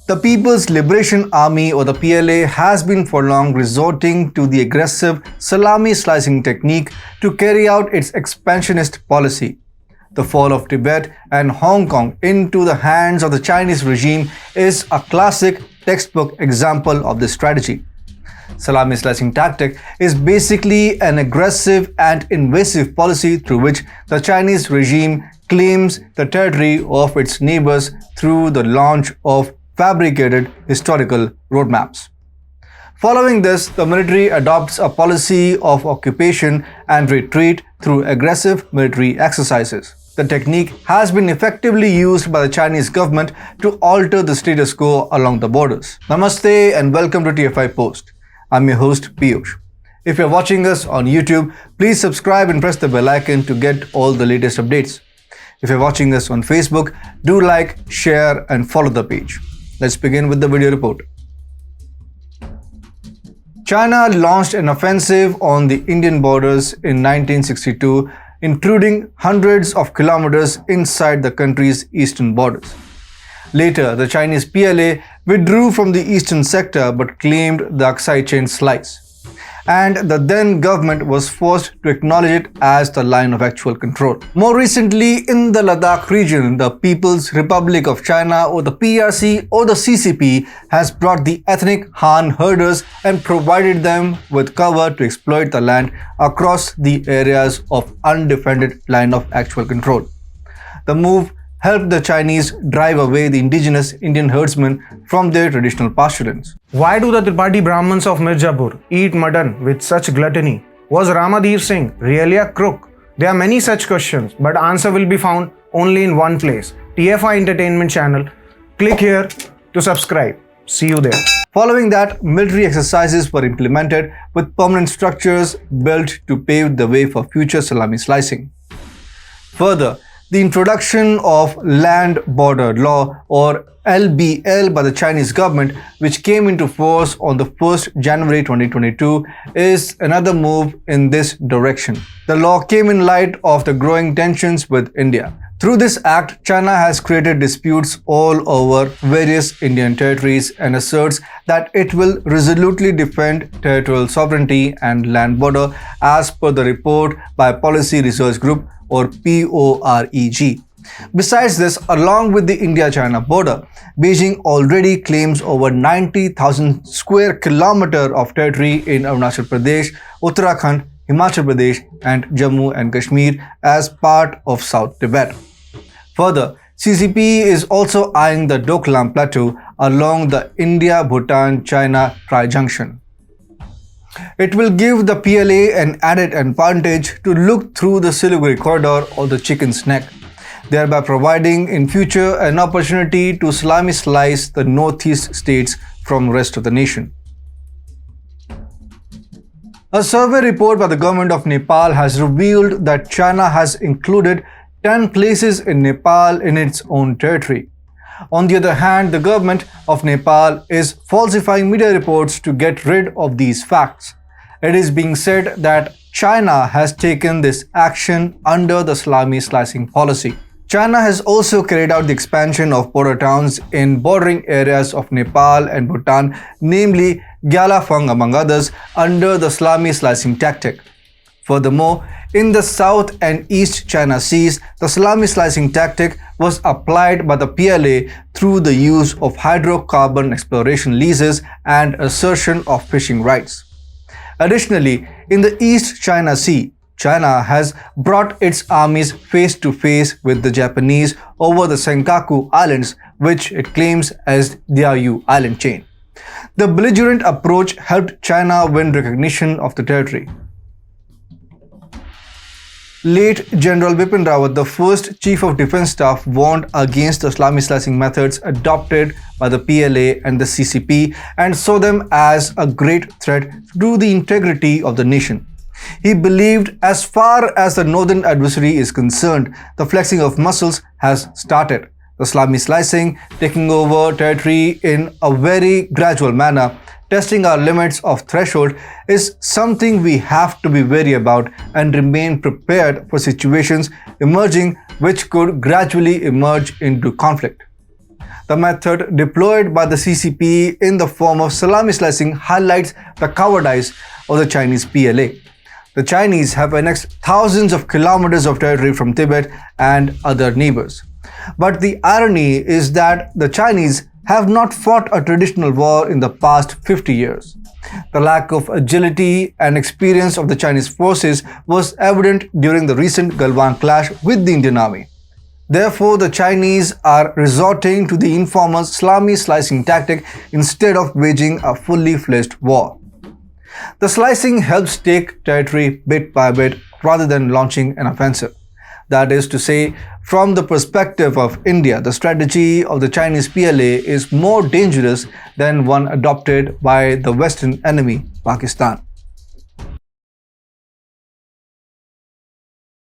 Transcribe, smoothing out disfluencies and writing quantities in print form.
The People's Liberation Army or the PLA has been for long resorting to the aggressive salami-slicing technique to carry out its expansionist policy. The fall of Tibet and Hong Kong into the hands of the Chinese regime is a classic textbook example of this strategy. Salami-slicing tactic is basically an aggressive and invasive policy through which the Chinese regime claims the territory of its neighbours through the launch of fabricated historical roadmaps. Following this, the military adopts a policy of occupation and retreat through aggressive military exercises. The technique has been effectively used by the Chinese government to alter the status quo along the borders. Namaste and welcome to TFIPost. I'm your host Piyush. If you're watching us on YouTube, please subscribe and press the bell icon to get all the latest updates. If you're watching us on Facebook, do like, share and follow the page. Let's begin with the video report. China launched an offensive on the Indian borders in 1962, including hundreds of kilometers inside the country's eastern borders. Later, the Chinese PLA withdrew from the eastern sector but claimed the Aksai chain slice, and the then government was forced to acknowledge it as the line of actual control. More recently, in the Ladakh region, the People's Republic of China or the PRC or the CCP has brought the ethnic Han herders and provided them with cover to exploit the land across the areas of undefended line of actual control. The move helped the Chinese drive away the indigenous Indian herdsmen from their traditional pasturelands. Why do the Tripathi Brahmins of Mirzapur eat mutton with such gluttony? Was Ramadhir Singh really a crook? There are many such questions, but answer will be found only in one place, TFI Entertainment channel. Click here to subscribe. See you there. Following that, military exercises were implemented with permanent structures built to pave the way for future salami slicing. Further, the introduction of Land Border Law or LBL by the Chinese government, which came into force on the 1st January 2022, is another move in this direction. The law came in light of the growing tensions with India. Through this act, China has created disputes all over various Indian territories and asserts that it will resolutely defend territorial sovereignty and land border as per the report by Policy Research Group or POREG. Besides this, along with the India-China border, Beijing already claims over 90,000 square kilometers of territory in Arunachal Pradesh, Uttarakhand, Himachal Pradesh and Jammu and Kashmir as part of South Tibet. Further, CCP is also eyeing the Doklam Plateau along the India-Bhutan-China tri-junction. It will give the PLA an added advantage to look through the Siliguri corridor or the chicken's neck, thereby providing in future an opportunity to salami slice the northeast states from the rest of the nation. A survey report by the government of Nepal has revealed that China has included 10 places in Nepal in its own territory. On the other hand, the government of Nepal is falsifying media reports to get rid of these facts. It is being said that China has taken this action under the salami-slicing policy. China has also carried out the expansion of border towns in bordering areas of Nepal and Bhutan, namely Gyalafang among others, under the salami-slicing tactic. Furthermore, in the South and East China Seas, the salami-slicing tactic was applied by the PLA through the use of hydrocarbon exploration leases and assertion of fishing rights. Additionally, in the East China Sea, China has brought its armies face to face with the Japanese over the Senkaku Islands, which it claims as Diaoyu Island chain. The belligerent approach helped China win recognition of the territory. Late General Bipin Rawat, the first Chief of Defence Staff, warned against the salami-slicing methods adopted by the PLA and the CCP and saw them as a great threat to the integrity of the nation. He believed as far as the northern adversary is concerned, the flexing of muscles has started. The salami-slicing, taking over territory in a very gradual manner, testing our limits of threshold is something we have to be wary about and remain prepared for situations emerging which could gradually emerge into conflict. The method deployed by the CCP in the form of salami slicing highlights the cowardice of the Chinese PLA. The Chinese have annexed thousands of kilometers of territory from Tibet and other neighbours. But the irony is that the Chinese have not fought a traditional war in the past 50 years. The lack of agility and experience of the Chinese forces was evident during the recent Galwan clash with the Indian Army. Therefore, the Chinese are resorting to the informal salami-slicing tactic instead of waging a fully fledged war. The slicing helps take territory bit by bit rather than launching an offensive. That is to say, from the perspective of India, the strategy of the Chinese PLA is more dangerous than one adopted by the Western enemy, Pakistan.